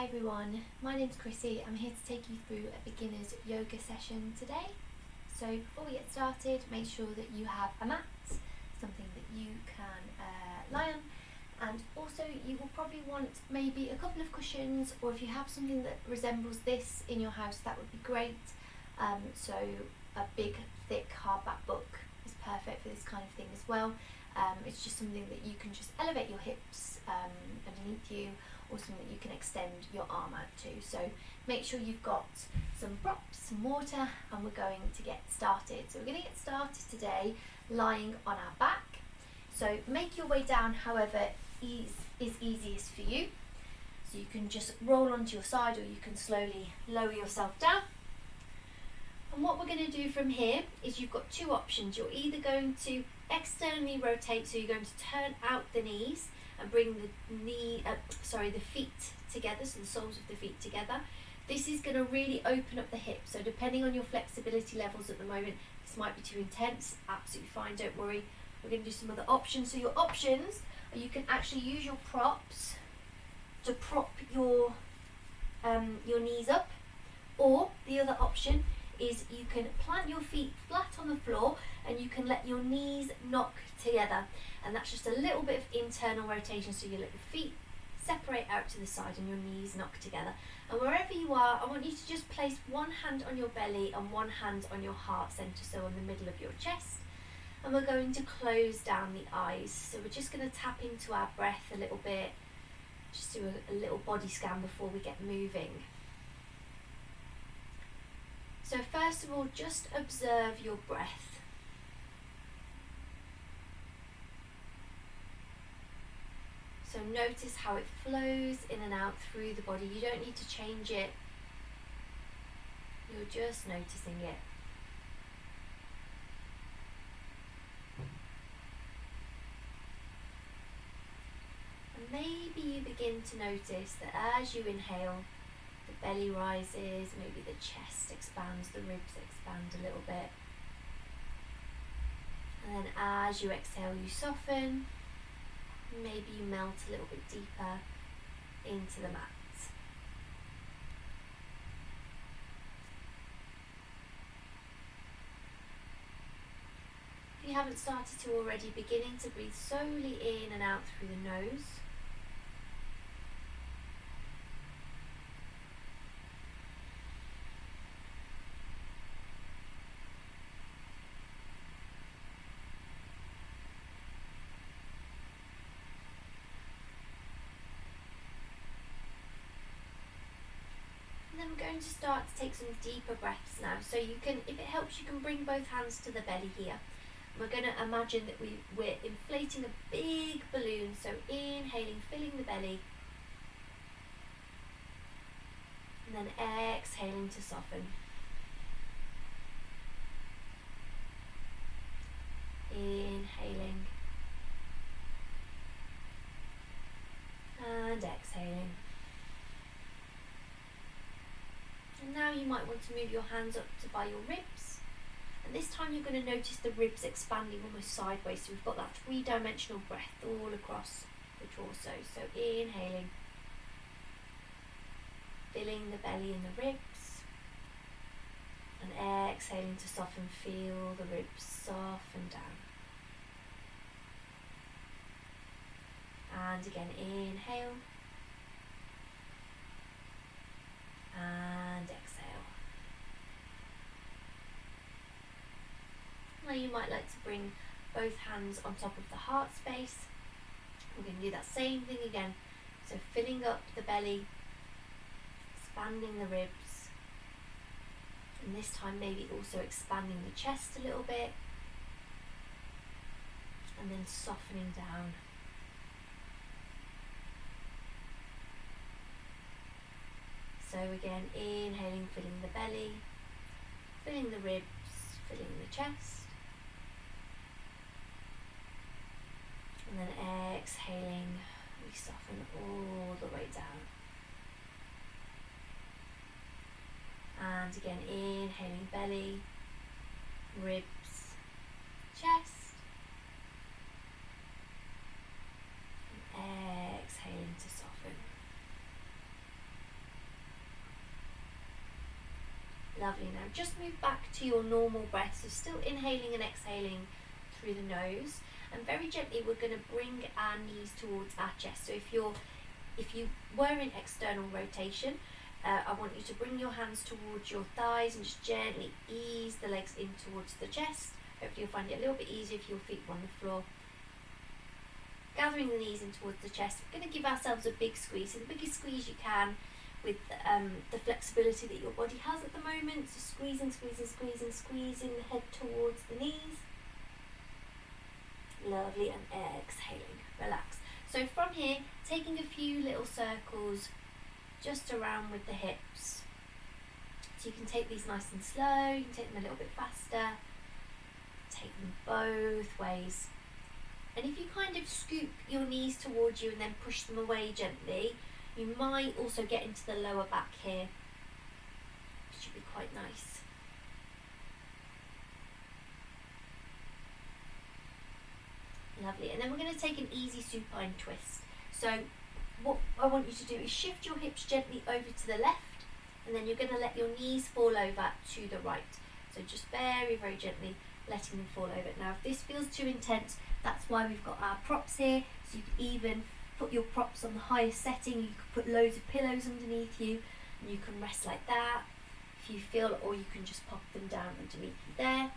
Hi everyone, my name's Chrissy. I'm here to take you through a beginner's yoga session today. So before we get started, make sure that you have a mat, something that you can lie on, and also you will probably want maybe a couple of cushions, or if you have something that resembles this in your house, that would be great. So a big thick hardback book is perfect for this kind of thing as well. It's just something that you can just elevate your hips underneath you, or something that you can extend your arm out to. So make sure you've got some props, some water, and we're going to get started. So we're going to get started today lying on our back. So make your way down however is easiest for you. So you can just roll onto your side, or you can slowly lower yourself down. And what we're going to do from here is you've got two options. You're either going to externally rotate, so you're going to turn out the knees and bring the feet together, so the soles of the feet together. This is going to really open up the hips. So depending on your flexibility levels at the moment, this might be too intense. Absolutely fine, don't worry. We're going to do some other options. So your options are you can actually use your props to prop your knees up, or the other option is you can plant your feet flat on the floor and you can let your knees knock together, and that's just a little bit of internal rotation. So you let your feet separate out to the side and your knees knock together. And wherever you are, I want you to just place one hand on your belly and one hand on your heart center, so on the middle of your chest. And we're going to close down the eyes. So we're just going to tap into our breath a little bit, just do a little body scan before we get moving. So first of all, just observe your breath. So notice how it flows in and out through the body. You don't need to change it. You're just noticing it. And maybe you begin to notice that as you inhale, the belly rises, maybe the chest expands, the ribs expand a little bit. And then as you exhale, you soften. Maybe you melt a little bit deeper into the mat. If you haven't started to already, beginning to breathe slowly in and out through the nose. And then we're going to start to take some deeper breaths now. So you can, if it helps, you can bring both hands to the belly here. We're going to imagine that we're inflating a big balloon. So inhaling, filling the belly. And then exhaling to soften. Inhaling. And exhaling. And now you might want to move your hands up to by your ribs. And this time you're going to notice the ribs expanding almost sideways. So we've got that three-dimensional breath all across the torso. So inhaling, filling the belly and the ribs. And exhaling to soften, feel the ribs soften down. And again, inhale. And exhale. Now you might like to bring both hands on top of the heart space. We're going to do that same thing again. So filling up the belly, expanding the ribs, and this time maybe also expanding the chest a little bit, and then softening down. So again, inhaling, filling the belly, filling the ribs, filling the chest. And then exhaling, we soften all the way down. And again, inhaling belly, ribs, chest. And exhaling to soften. Lovely. Now just move back to your normal breath, so still inhaling and exhaling through the nose, and very gently we're going to bring our knees towards our chest. So if you were in external rotation, I want you to bring your hands towards your thighs and just gently ease the legs in towards the chest. Hopefully you'll find it a little bit easier if your feet are on the floor. Gathering the knees in towards the chest, we're going to give ourselves a big squeeze, so the biggest squeeze you can with the flexibility that your body has at the moment. So squeezing the head towards the knees. Lovely, and exhaling, relax. So from here, taking a few little circles just around with the hips. So you can take these nice and slow, you can take them a little bit faster, take them both ways. And if you kind of scoop your knees towards you and then push them away gently, you might also get into the lower back here, which should be quite nice. Lovely, and then we're going to take an easy supine twist. So what I want you to do is shift your hips gently over to the left, and then you're going to let your knees fall over to the right. So just very, very gently letting them fall over. Now if this feels too intense, that's why we've got our props here, so you can even put your props on the highest setting. You can put loads of pillows underneath you and you can rest like that if you feel, or you can just pop them down underneath you there.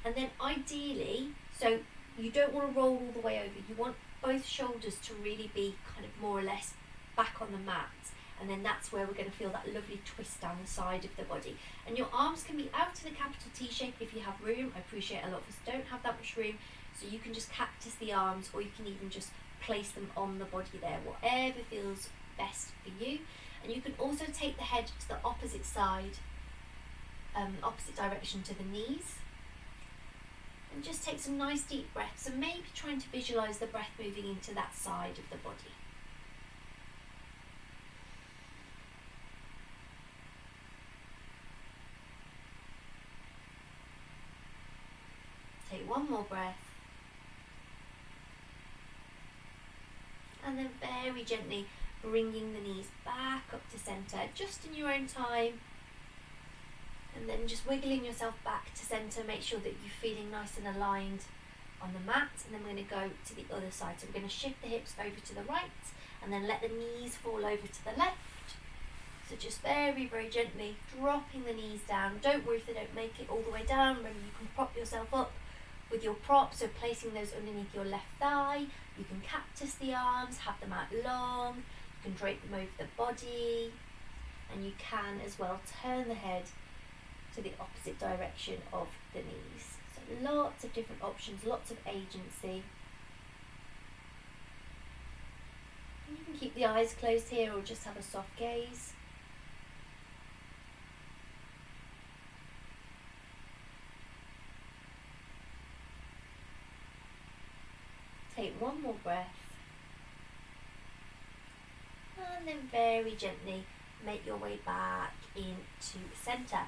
And then ideally, so you don't want to roll all the way over, you want both shoulders to really be kind of more or less back on the mat, and then that's where we're going to feel that lovely twist down the side of the body. And your arms can be out in a capital T shape if you have room. I appreciate a lot of us don't have that much room, so you can just cactus the arms, or you can even just place them on the body there, whatever feels best for you. And you can also take the head to the opposite side, opposite direction to the knees, and just take some nice deep breaths, and maybe trying to visualize the breath moving into that side of the body. Take one more breath, and then very gently bringing the knees back up to center, just in your own time. And then just wiggling yourself back to center. Make sure that you're feeling nice and aligned on the mat. And then we're going to go to the other side. So we're going to shift the hips over to the right, and then let the knees fall over to the left. So just very, very gently dropping the knees down. Don't worry if they don't make it all the way down. Remember, you can prop yourself up with your props, so placing those underneath your left thigh. You can cactus the arms, have them out long. You can drape them over the body. And you can as well turn the head to the opposite direction of the knees. So lots of different options, lots of agency. And you can keep the eyes closed here or just have a soft gaze. Take one more breath. And then very gently make your way back into center.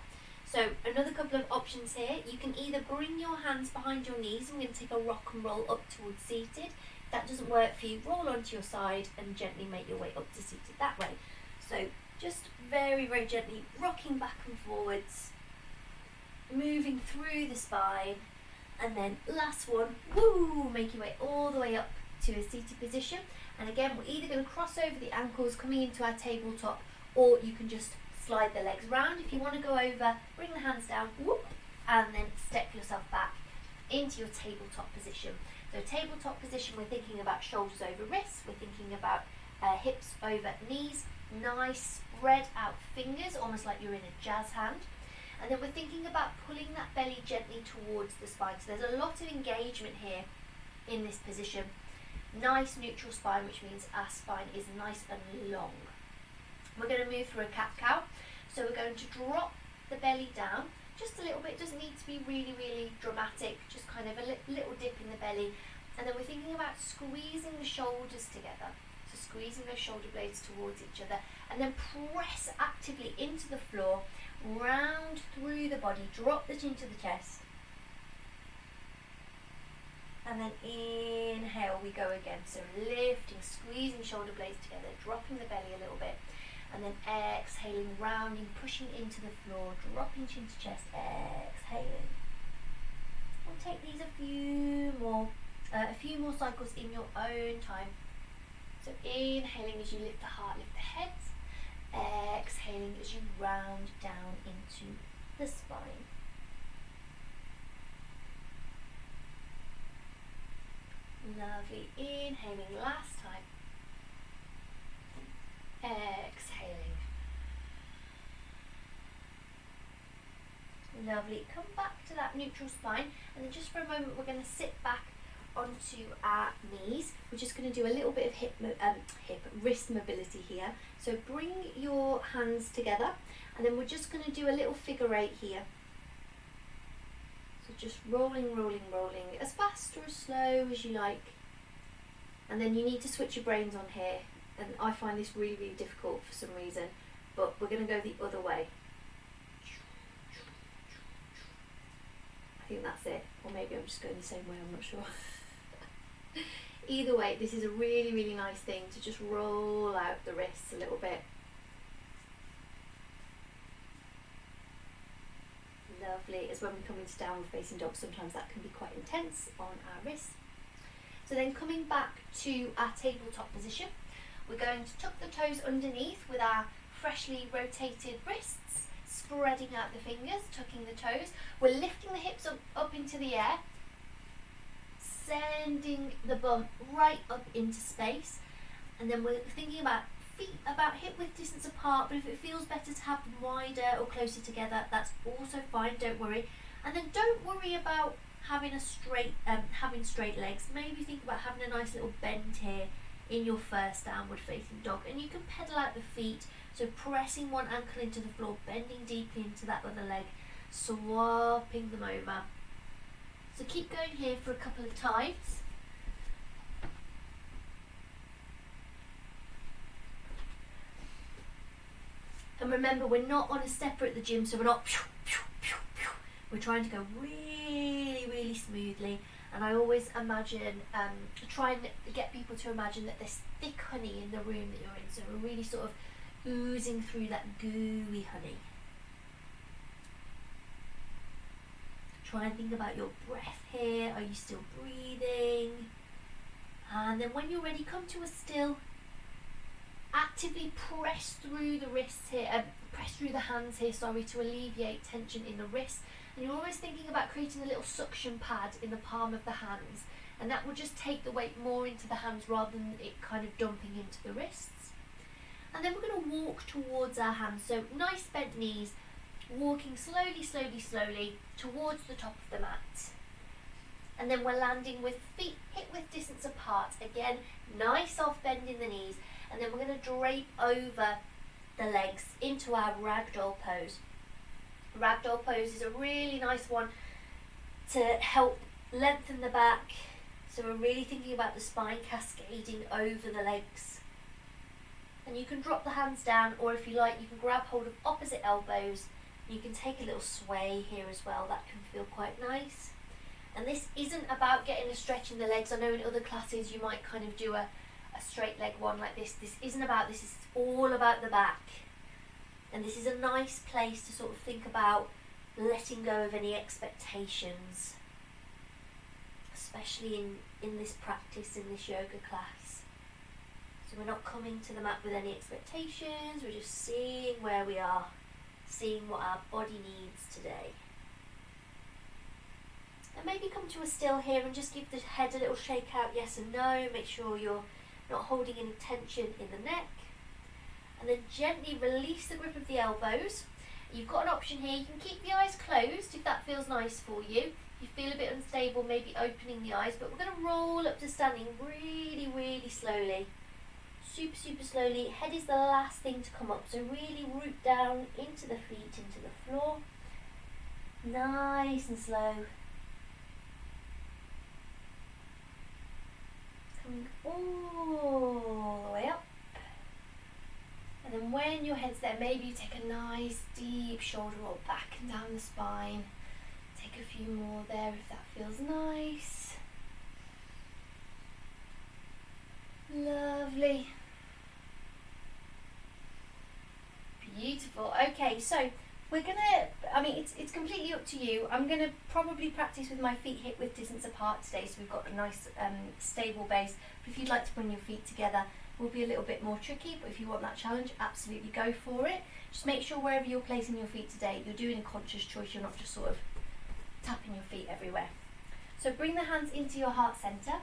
So another couple of options here. You can either bring your hands behind your knees. I'm going to take a rock and roll up towards seated. If that doesn't work for you, roll onto your side and gently make your way up to seated that way. So just very, very gently rocking back and forwards, moving through the spine. And then last one, woo, make your way all the way up to a seated position. And again, we're either going to cross over the ankles coming into our tabletop, or you can just slide the legs round. If you want to go over, bring the hands down, whoop, and then step yourself back into your tabletop position. So tabletop position, we're thinking about shoulders over wrists, we're thinking about hips over knees, nice spread out fingers, almost like you're in a jazz hand. And then we're thinking about pulling that belly gently towards the spine. So there's a lot of engagement here in this position. Nice neutral spine, which means our spine is nice and long. We're going to move through a cat-cow. So we're going to drop the belly down just a little bit. Doesn't need to be really, really dramatic. Just kind of a little dip in the belly. And then we're thinking about squeezing the shoulders together. So squeezing those shoulder blades towards each other. And then press actively into the floor. Round through the body. Drop the chin to the chest. And then inhale, we go again. So lifting, squeezing shoulder blades together. Dropping the belly a little bit. And then exhaling, rounding, pushing into the floor, dropping chin to chest, exhaling. We'll take these a few more cycles in your own time. So inhaling as you lift the heart, lift the head. Exhaling as you round down into the spine. Lovely. Inhaling last time. Exhaling. Lovely. Come back to that neutral spine, and then just for a moment we're going to sit back onto our knees. We're just going to do a little bit of wrist mobility here. So bring your hands together, and then we're just going to do a little figure eight here. So just rolling, rolling, rolling, as fast or as slow as you like. And then you need to switch your brains on here, and I find this really, really difficult for some reason, but we're going to go the other way. I think that's it, or maybe I'm just going the same way, I'm not sure. Either way, this is a really, really nice thing to just roll out the wrists a little bit. Lovely. As when we come into downward facing dog, sometimes that can be quite intense on our wrists. So then coming back to our tabletop position, we're going to tuck the toes underneath with our freshly rotated wrists, spreading out the fingers, tucking the toes. We're lifting the hips up into the air, sending the bum right up into space, and then we're thinking about feet about hip width distance apart, but if it feels better to have them wider or closer together, that's also fine, don't worry. And then don't worry about having straight legs. Maybe think about having a nice little bend here in your first downward facing dog, and you can pedal out the feet, so pressing one ankle into the floor, bending deeply into that other leg, swapping them over. So keep going here for a couple of times. And remember, we're not on a stepper at the gym, so we're not we're trying to go really, really smoothly. And I always imagine, try and get people to imagine that there's thick honey in the room that you're in, so we're really sort of oozing through that gooey honey. Try and think about your breath here. Are you still breathing? And then when you're ready, come to a still. Actively press through the wrists here, press through the hands here, sorry, to alleviate tension in the wrists. And you're always thinking about creating a little suction pad in the palm of the hands, and that will just take the weight more into the hands rather than it kind of dumping into the wrists. And then we're going to walk towards our hands, so nice bent knees, walking slowly, slowly, slowly towards the top of the mat. And then we're landing with feet hip width distance apart. Again, nice soft bend in the knees. And then we're going to drape over the legs into our ragdoll pose. Ragdoll pose is a really nice one to help lengthen the back. So we're really thinking about the spine cascading over the legs. And you can drop the hands down, or if you like, you can grab hold of opposite elbows. You can take a little sway here as well. That can feel quite nice. And this isn't about getting a stretch in the legs. I know in other classes you might kind of do a straight leg one like this. This isn't about this, it's all about the back. And this is a nice place to sort of think about letting go of any expectations, especially in this practice, in this yoga class. So we're not coming to the mat with any expectations, we're just seeing where we are, seeing what our body needs today. And maybe come to a still here and just give the head a little shake out, yes and no. Make sure you're not holding any tension in the neck. And then gently release the grip of the elbows. You've got an option here. You can keep the eyes closed if that feels nice for you. If you feel a bit unstable, maybe opening the eyes. But we're going to roll up to standing really, really slowly. Super, super slowly. Head is the last thing to come up. So really root down into the feet, into the floor. Nice and slow. Coming all the way up. And then when your head's there, maybe you take a nice deep shoulder roll back and down the spine. Take a few more there if that feels nice. Lovely. Beautiful. Okay, so we're gonna, it's completely up to you. I'm gonna probably practice with my feet hip width distance apart today, so we've got a nice stable base. But if you'd like to bring your feet together, it will be a little bit more tricky, but if you want that challenge, absolutely go for it. Just make sure wherever you're placing your feet today, you're doing a conscious choice, you're not just sort of tapping your feet everywhere. So bring the hands into your heart centre,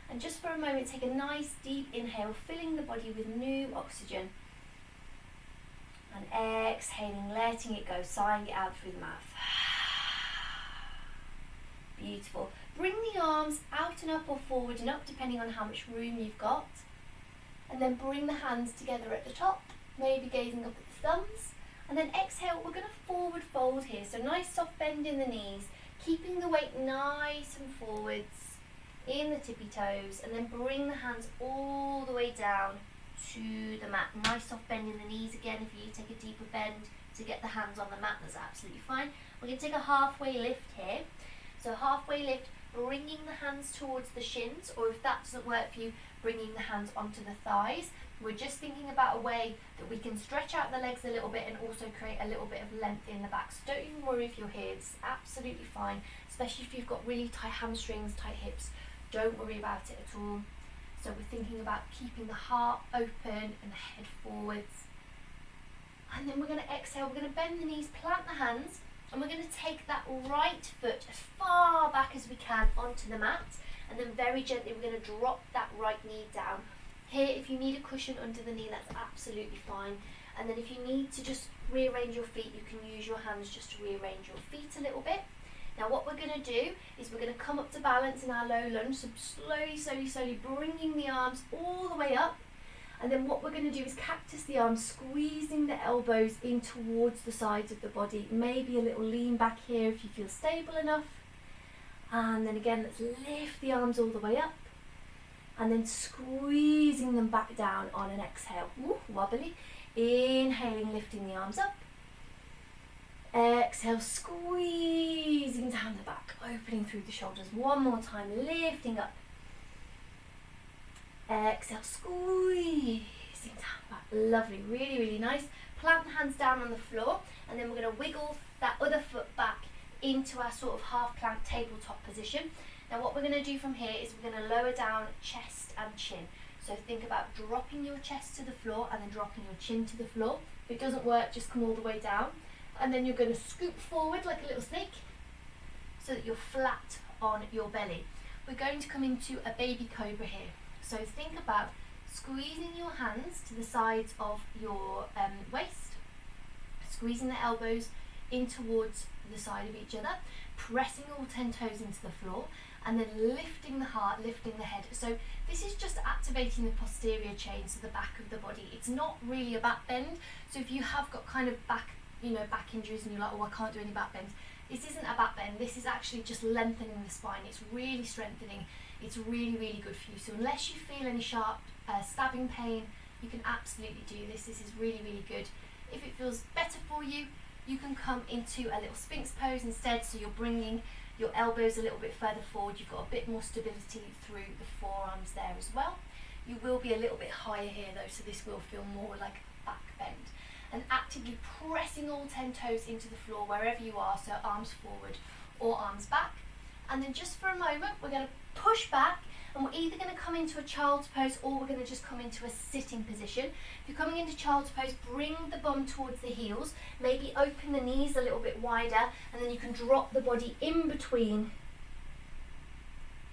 and just for a moment take a nice deep inhale, filling the body with new oxygen, and exhaling, letting it go, sighing it out through the mouth. Beautiful. Bring the arms out and up or forward and up depending on how much room you've got, and then bring the hands together at the top, maybe gazing up at the thumbs, and then exhale. We're going to forward fold here, so nice soft bend in the knees, keeping the weight nice and forwards in the tippy toes, and then bring the hands all the way down to the mat. Nice soft bend in the knees again. If you take a deeper bend to get the hands on the mat, that's absolutely fine. We're going to take a halfway lift here. So halfway lift, bringing the hands towards the shins, or if that doesn't work for you, bringing the hands onto the thighs. We're just thinking about a way that we can stretch out the legs a little bit and also create a little bit of length in the back. So don't even worry if you're here, it's absolutely fine, especially if you've got really tight hamstrings, tight hips. Don't worry about it at all. So we're thinking about keeping the heart open and the head forwards. And then we're going to exhale, we're going to bend the knees, plant the hands, and we're going to take that right foot as far back as we can onto the mat, and then very gently we're going to drop that right knee down. Here, if you need a cushion under the knee, that's absolutely fine. And then if you need to just rearrange your feet, you can use your hands just to rearrange your feet a little bit. Now what we're going to do is we're going to come up to balance in our low lunge, so slowly bringing the arms all the way up. And then what we're going to do is cactus the arms, squeezing the elbows in towards the sides of the body. Maybe a little lean back here if you feel stable enough. And then again, let's lift the arms all the way up. And then squeezing them back down on an exhale. Ooh, wobbly. Inhaling, lifting the arms up. Exhale, squeezing down the back, opening through the shoulders. One more time, lifting up. Exhale, squeezing down the back. Lovely, really nice. Plant the hands down on the floor, and then we're going to wiggle that other foot back into our sort of half plank tabletop position. Now what we're going to do from here is we're going to lower down chest and chin. So think about dropping your chest to the floor and then dropping your chin to the floor. If it doesn't work, just come all the way down. And then you're going to scoop forward like a little snake so that you're flat on your belly. We're going to come into a baby cobra here. So think about squeezing your hands to the sides of your waist, squeezing the elbows in towards the side of each other, pressing all 10 toes into the floor, and then lifting the heart, lifting the head. So this is just activating the posterior chain, so the back of the body. It's not really a back bend. So if you have got kind of back injuries and you're like, oh, I can't do any back bends, this isn't a back bend. This is actually just lengthening the spine. It's really strengthening. It's really good for you. So unless you feel any sharp stabbing pain, you can absolutely do this. This is really good. If it feels better for you, you can come into a little Sphinx pose instead. So you're bringing your elbows a little bit further forward. You've got a bit more stability through the forearms there as well. You will be a little bit higher here though, so this will feel more like a back bend. And actively pressing all 10 toes into the floor wherever you are, so arms forward or arms back. And then just for a moment, we're going to push back, and we're either going to come into a child's pose or we're going to just come into a sitting position. If you're coming into child's pose, bring the bum towards the heels, maybe open the knees a little bit wider, and then you can drop the body in between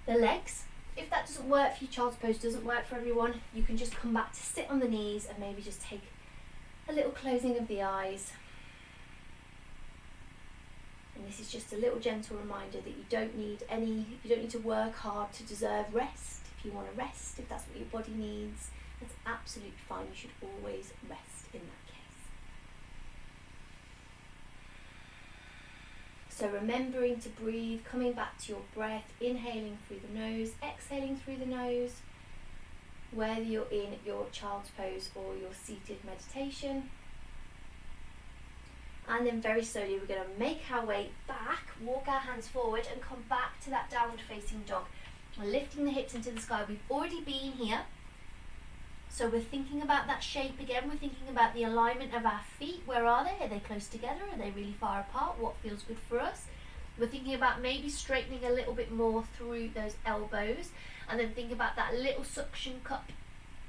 the legs. If that doesn't work for you, child's pose doesn't work for everyone, you can just come back to sit on the knees and maybe just take a little closing of the eyes. And this is just a little gentle reminder that you don't need to work hard to deserve rest. If you want to rest, if that's what your body needs, that's absolutely fine. You should always rest in that case. So remembering to breathe, coming back to your breath, inhaling through the nose, exhaling through the nose, whether you're in your child's pose or your seated meditation. And then very slowly we're going to make our way back, walk our hands forward and come back to that downward facing dog. We're lifting the hips into the sky. We've already been here. So we're thinking about that shape again. We're thinking about the alignment of our feet. Where are they? Are they close together? Are they really far apart? What feels good for us? We're thinking about maybe straightening a little bit more through those elbows, and then think about that little suction cup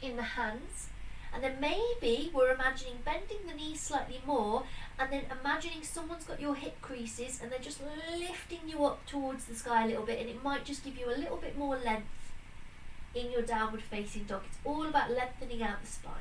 in the hands. And then maybe we're imagining bending the knees slightly more, and then imagining someone's got your hip creases and they're just lifting you up towards the sky a little bit, and it might just give you a little bit more length in your downward facing dog. It's all about lengthening out the spine.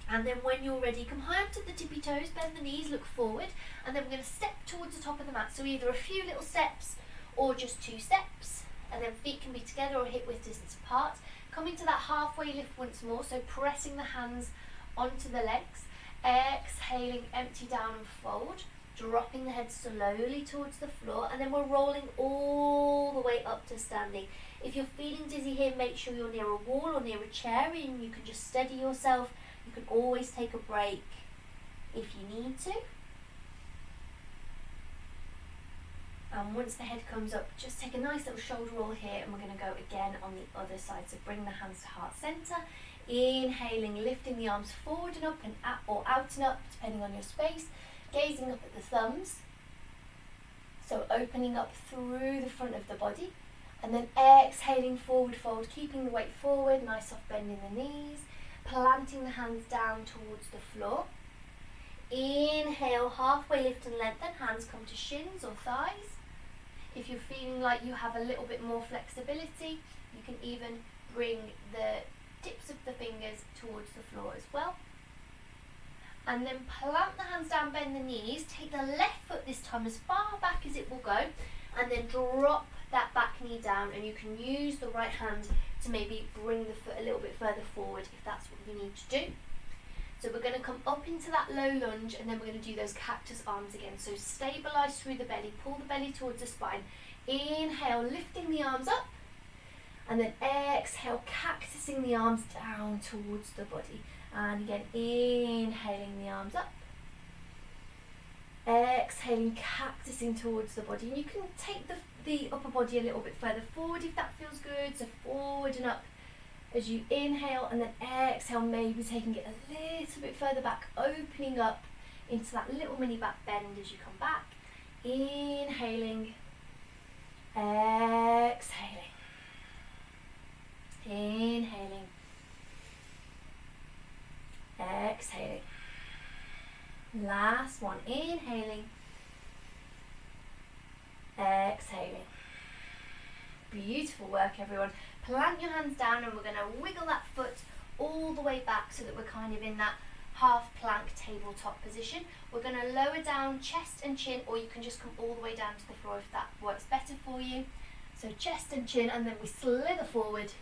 And then when you're ready, come high onto the tippy toes, bend the knees, look forward, and then we're going to step towards the top of the mat. So either a few little steps or just 2 steps, and then feet can be together or hip width distance apart. Coming to that halfway lift once more, so pressing the hands onto the legs, exhaling, empty down and fold, dropping the head slowly towards the floor, and then we're rolling all the way up to standing. If you're feeling dizzy here, make sure you're near a wall or near a chair and you can just steady yourself. You can always take a break if you need to. And once the head comes up, just take a nice little shoulder roll here, and we're going to go again on the other side. So bring the hands to heart center. Inhaling, lifting the arms forward and up and out, or out and up, depending on your space. Gazing up at the thumbs. So opening up through the front of the body. And then exhaling, forward fold, keeping the weight forward, nice soft bend in the knees. Planting the hands down towards the floor. Inhale, halfway lift and lengthen, hands come to shins or thighs. If you're feeling like you have a little bit more flexibility, you can even bring the tips of the fingers towards the floor as well. And then plant the hands down, bend the knees, take the left foot this time as far back as it will go, and then drop that back knee down, and you can use the right hand to maybe bring the foot a little bit further forward if that's what you need to do. So we're going to come up into that low lunge, and then we're going to do those cactus arms again. So stabilize through the belly, pull the belly towards the spine. Inhale, lifting the arms up, and then exhale, cactusing the arms down towards the body. And again, inhaling the arms up, exhaling, cactusing towards the body. And you can take the upper body a little bit further forward if that feels good. So forward and up as you inhale, and then exhale, maybe taking it a little bit further back, opening up into that little mini back bend as you come back. Inhaling, exhaling, inhaling, exhaling. Last one, inhaling, exhaling. Beautiful work, everyone. Plant your hands down, and we're going to wiggle that foot all the way back so that we're kind of in that half plank tabletop position. We're going to lower down chest and chin, or you can just come all the way down to the floor if that works better for you. So chest and chin, and then we slither forward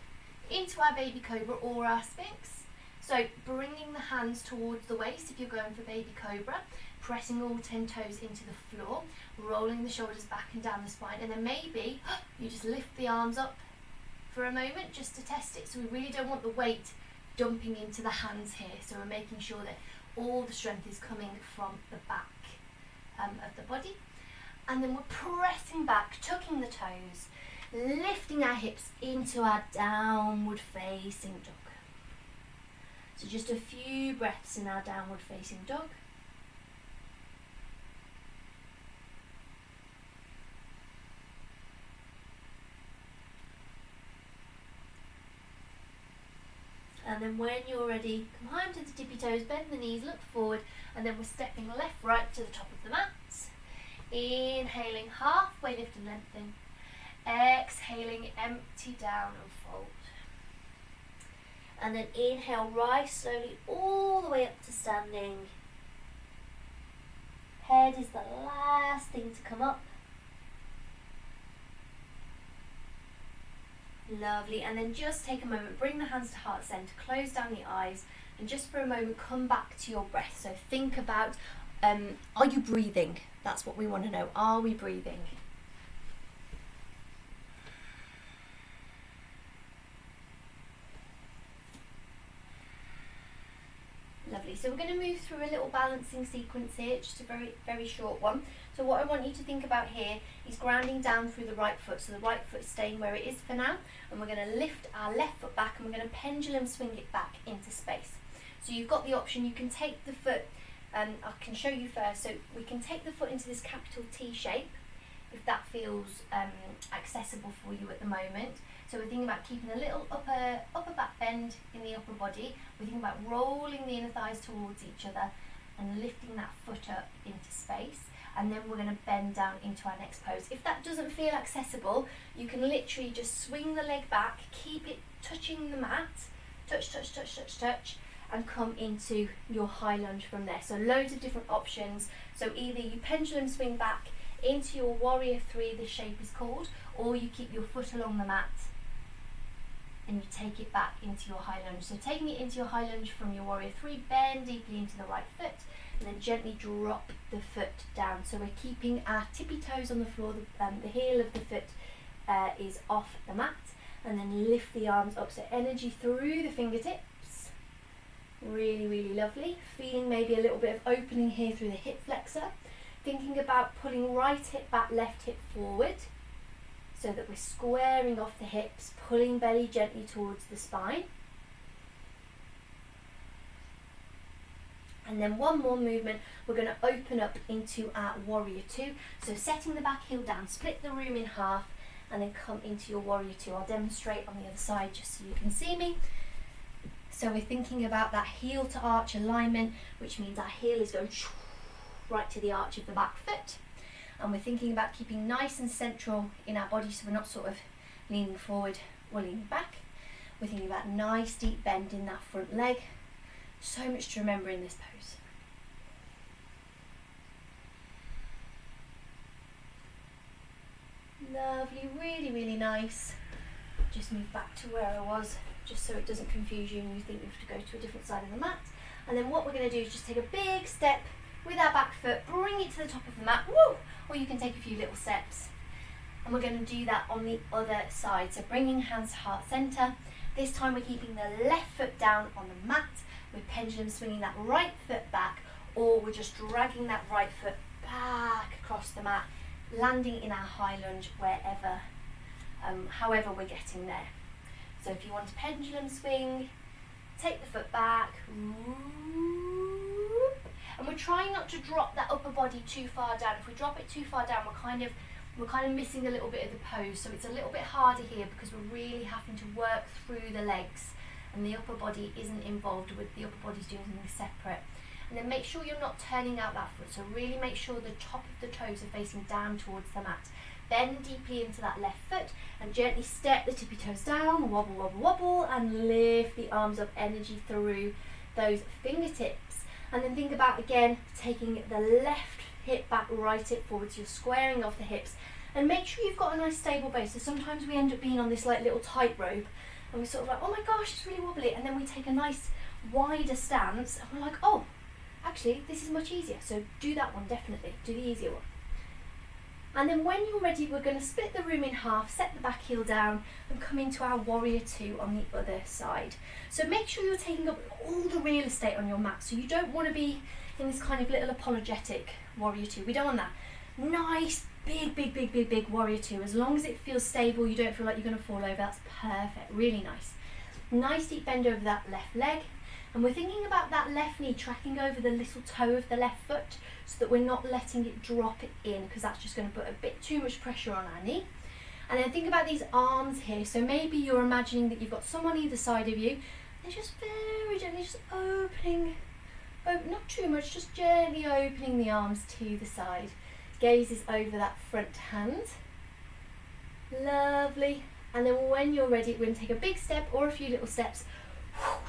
into our baby cobra or our sphinx. So bringing the hands towards the waist if you're going for baby cobra, pressing all 10 toes into the floor, rolling the shoulders back and down the spine, and then maybe you just lift the arms up for a moment just to test it. So we really don't want the weight dumping into the hands here, so we're making sure that all the strength is coming from the back of the body. And then we're pressing back, tucking the toes, lifting our hips into our downward facing dog. So just a few breaths in our downward facing dog. And then when you're ready, come high onto the tippy toes, bend the knees, look forward, and then we're stepping left, right to the top of the mat. Inhaling, halfway lift and lengthen. Exhaling, empty down and fold. And then inhale, rise slowly all the way up to standing. Head is the last thing to come up. Lovely, and then just take a moment, bring the hands to heart center, close down the eyes, and just for a moment come back to your breath. So think about, are you breathing? That's what we want to know. Are we breathing? Lovely. Lovely. So we're going to move through a little balancing sequence here, just a very, very short one. So what I want you to think about here is grounding down through the right foot. So the right foot staying where it is for now, and we're going to lift our left foot back and we're going to pendulum swing it back into space. So you've got the option, you can take the foot, I can show you first, so we can take the foot into this capital T shape, if that feels accessible for you at the moment. So we're thinking about keeping a little upper back bend in the upper body. We're thinking about rolling the inner thighs towards each other and lifting that foot up into space. And then we're going to bend down into our next pose. If that doesn't feel accessible, you can literally just swing the leg back, keep it touching the mat, touch, touch, touch, touch, touch, and come into your high lunge from there. So loads of different options. So either you pendulum swing back into your warrior 3, the shape is called, or you keep your foot along the mat and you take it back into your high lunge. So taking it into your high lunge from your warrior 3, bend deeply into the right foot and then gently drop the foot down. So we're keeping our tippy toes on the floor, the heel of the foot is off the mat, and then lift the arms up. So energy through the fingertips, really, really lovely. Feeling maybe a little bit of opening here through the hip flexor. Thinking about pulling right hip back, left hip forward, so that we're squaring off the hips, pulling belly gently towards the spine. And then one more movement, we're going to open up into our warrior 2. So setting the back heel down, split the room in half, and then come into your warrior 2. I'll demonstrate on the other side just so you can see me. So we're thinking about that heel to arch alignment, which means our heel is going right to the arch of the back foot. And we're thinking about keeping nice and central in our body, so we're not sort of leaning forward or leaning back. We're thinking about nice deep bend in that front leg. So much to remember in this pose. Lovely, really, really nice. Just move back to where I was, just so it doesn't confuse you and you think you have to go to a different side of the mat. And then what we're going to do is just take a big step with our back foot, bring it to the top of the mat, woo! Or you can take a few little steps. And we're going to do that on the other side. So bringing hands to heart center. This time we're keeping the left foot down on the mat. We're pendulum swinging that right foot back, or we're just dragging that right foot back across the mat, landing in our high lunge wherever, however we're getting there. So if you want to pendulum swing, take the foot back, and we're trying not to drop that upper body too far down. If we drop it too far down, we're kind of missing a little bit of the pose. So it's a little bit harder here because we're really having to work through the legs, and the upper body isn't involved with the upper body's doing something separate. And then make sure you're not turning out that foot. So really make sure the top of the toes are facing down towards the mat. Bend deeply into that left foot and gently step the tippy toes down, wobble, wobble, wobble, and lift the arms up, energy through those fingertips. And then think about, again, taking the left hip back, right hip forward, so you're squaring off the hips. And make sure you've got a nice stable base. So sometimes we end up being on this like little tightrope, and we're sort of like, oh my gosh, it's really wobbly. And then we take a nice wider stance, and we're like, oh, actually, this is much easier. So do that one, definitely. Do the easier one. And then when you're ready, we're going to split the room in half, set the back heel down, and come into our warrior 2 on the other side. So make sure you're taking up all the real estate on your mat. So you don't want to be in this kind of little apologetic warrior 2. We don't want that. Nice, big warrior 2. As long as it feels stable, you don't feel like you're going to fall over, that's perfect. Really nice. Nice deep bend over that left leg. And we're thinking about that left knee tracking over the little toe of the left foot, so that we're not letting it drop it in, because that's just going to put a bit too much pressure on our knee. And then think about these arms here. So maybe you're imagining that you've got someone either side of you. They're just very gently just opening, not too much, just gently opening the arms to the side. Gaze is over that front hand. Lovely. And then when you're ready, we're going to take a big step or a few little steps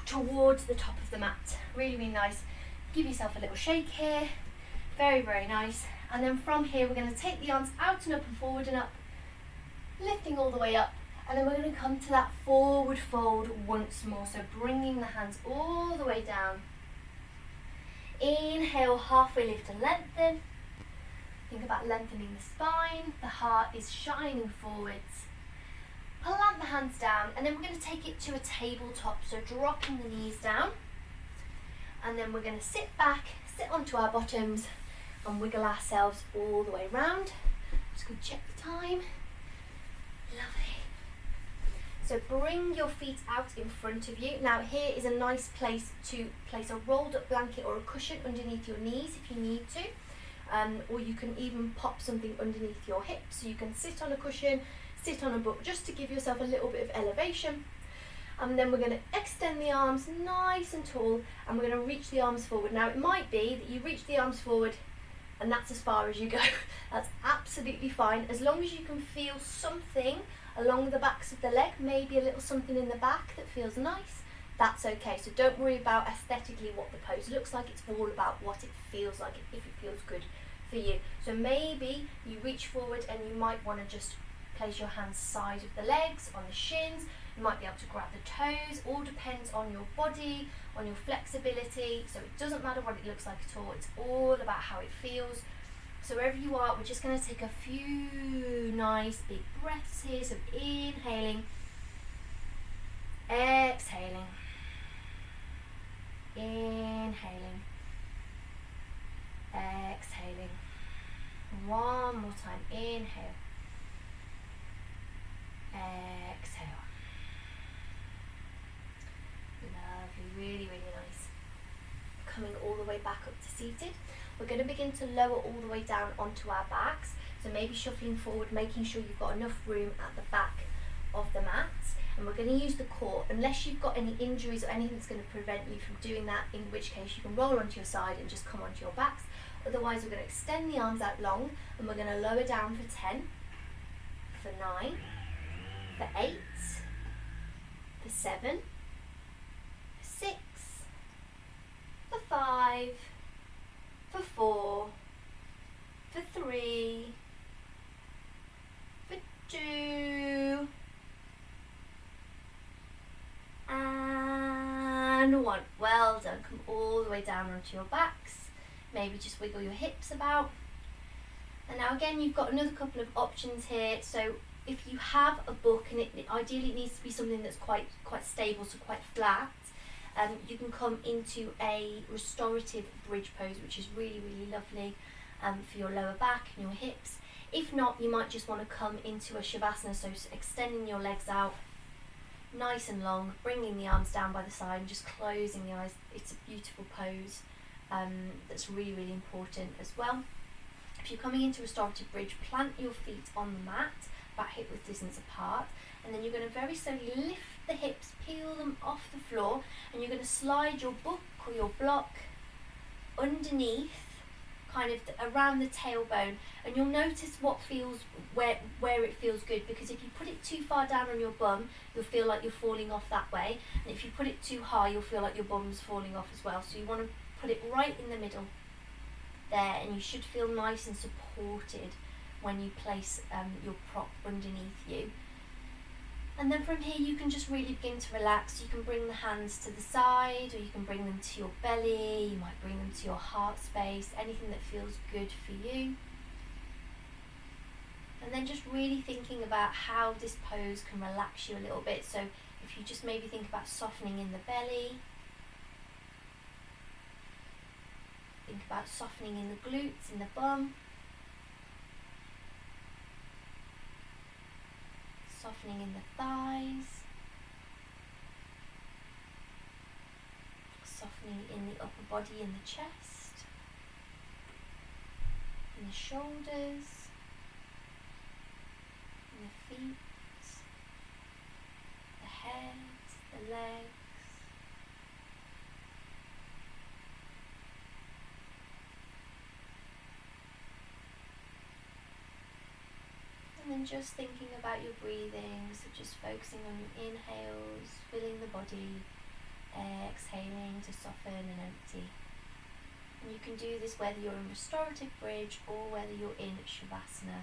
towards the top of the mat. Really, really nice. Give yourself a little shake here. Very, very nice. And then from here, we're going to take the arms out and up and forward and up, lifting all the way up. And then we're going to come to that forward fold once more. So bringing the hands all the way down. Inhale, halfway lift and lengthen. Think about lengthening the spine. The heart is shining forwards. Plant the hands down, and then we're going to take it to a tabletop. So dropping the knees down. And then we're going to sit back, sit onto our bottoms and wiggle ourselves all the way round. Just going to check the time. Lovely. So bring your feet out in front of you. Now here is a nice place to place a rolled up blanket or a cushion underneath your knees if you need to. Or you can even pop something underneath your hips. So you can sit on a cushion, sit on a book, just to give yourself a little bit of elevation. And then we're going to extend the arms nice and tall, and we're going to reach the arms forward. Now it might be that you reach the arms forward and that's as far as you go. That's absolutely fine, as long as you can feel something along the backs of the leg, maybe a little something in the back that feels nice, that's okay. So don't worry about aesthetically what the pose looks like, it's all about what it feels like, if it feels good for you. So maybe you reach forward and you might want to just place your hands side of the legs, on the shins, you might be able to grab the toes, all depends on your body, on your flexibility, so it doesn't matter what it looks like at all, it's all about how it feels. So wherever you are, we're just going to take a few nice big breaths here, so inhaling, exhaling, inhaling, exhaling, one more time, inhale, exhale. Lovely, really, really nice. Coming all the way back up to seated. We're going to begin to lower all the way down onto our backs. So maybe shuffling forward, making sure you've got enough room at the back of the mat. And we're going to use the core, unless you've got any injuries or anything that's going to prevent you from doing that, in which case you can roll onto your side and just come onto your backs. Otherwise, we're going to extend the arms out long, and we're going to lower down for 10, for 9, for 8, for 7, 6, for 5, for 4, for 3, for 2, and 1. Well done. Come all the way down onto your backs. Maybe just wiggle your hips about. And now again, you've got another couple of options here. So if you have a book, and it ideally needs to be something that's quite stable, so quite flat, you can come into a restorative bridge pose, which is really, really lovely for your lower back and your hips. If not, you might just want to come into a Shavasana, so extending your legs out nice and long, bringing the arms down by the side and just closing the eyes. It's a beautiful pose that's really, really important as well. If you're coming into restorative bridge, plant your feet on the mat, about hip width distance apart, and then you're going to very slowly lift the hips, peel them off the floor, and you're going to slide your book or your block underneath, kind of around the tailbone, and you'll notice what feels where it feels good, because if you put it too far down on your bum, you'll feel like you're falling off that way, and if you put it too high, you'll feel like your bum's falling off as well. So you want to put it right in the middle there, and you should feel nice and supported when you place your prop underneath you. And then from here you can just really begin to relax. You can bring the hands to the side, or you can bring them to your belly, you might bring them to your heart space, anything that feels good for you. And then just really thinking about how this pose can relax you a little bit. So if you just maybe think about softening in the belly, think about softening in the glutes, in the bum, softening in the thighs, softening in the upper body, in the chest, in the shoulders, in the feet, the head, the legs. And then just thinking about your breathing, so just focusing on your inhales, filling the body, exhaling to soften and empty. And you can do this whether you're in restorative bridge or whether you're in Shavasana.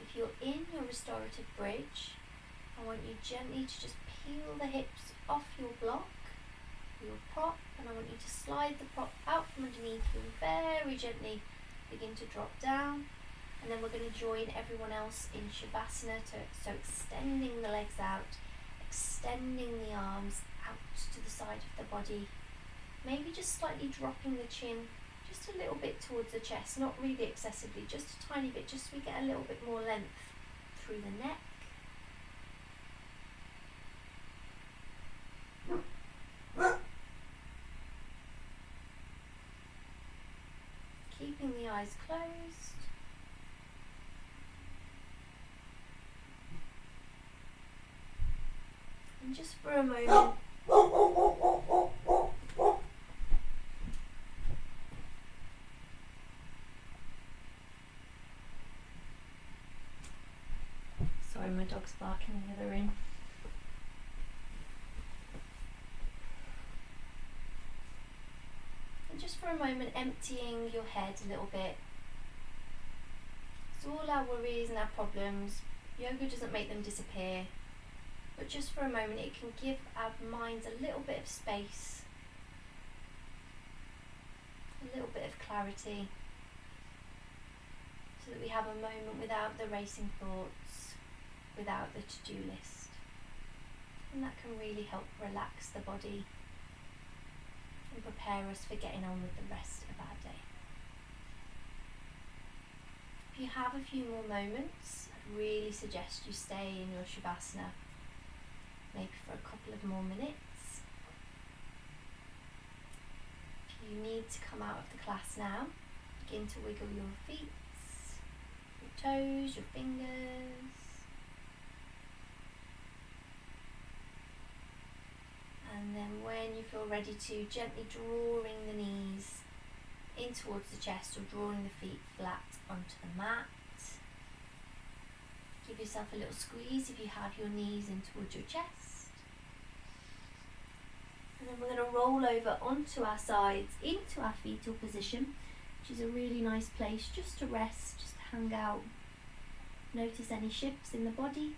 If you're in your restorative bridge, I want you gently to just peel the hips off your block, your prop, and I want you to slide the prop out from underneath you and very gently begin to drop down. And then we're going to join everyone else in Shavasana, so extending the legs out, extending the arms out to the side of the body, maybe just slightly dropping the chin just a little bit towards the chest, not really excessively, just a tiny bit, just so we get a little bit more length through the neck. Keeping the eyes closed. And just for a moment, sorry, my dog's barking in the other room. And just for a moment, emptying your head a little bit. So all our worries and our problems, yoga doesn't make them disappear, but just for a moment it can give our minds a little bit of space, a little bit of clarity, so that we have a moment without the racing thoughts, without the to-do list. And that can really help relax the body and prepare us for getting on with the rest of our day. If you have a few more moments, I'd really suggest you stay in your Shavasana, maybe for a couple of more minutes. If you need to come out of the class now, begin to wiggle your feet, your toes, your fingers. And then when you feel ready to, gently drawing the knees in towards the chest or drawing the feet flat onto the mat. Give yourself a little squeeze if you have your knees in towards your chest. And then we're going to roll over onto our sides into our fetal position, which is a really nice place just to rest, just to hang out. Notice any shifts in the body.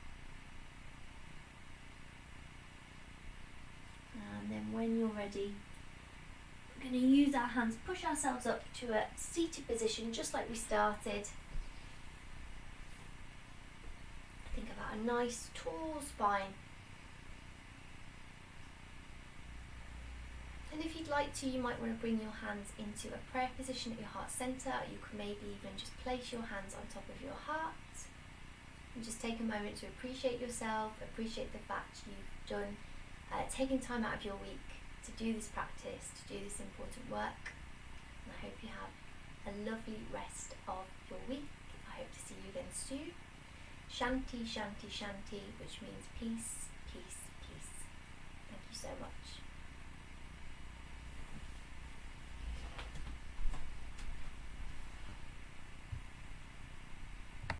And then when you're ready, we're going to use our hands, push ourselves up to a seated position just like we started. Think about a nice tall spine. And if you'd like to, you might want to bring your hands into a prayer position at your heart centre. You can maybe even just place your hands on top of your heart and just take a moment to appreciate yourself, appreciate the fact you've done taking time out of your week to do this practice, to do this important work. And I hope you have a lovely rest of your week. I hope to see you again soon. Shanti, Shanti, Shanti, which means peace, peace, peace. Thank you so much.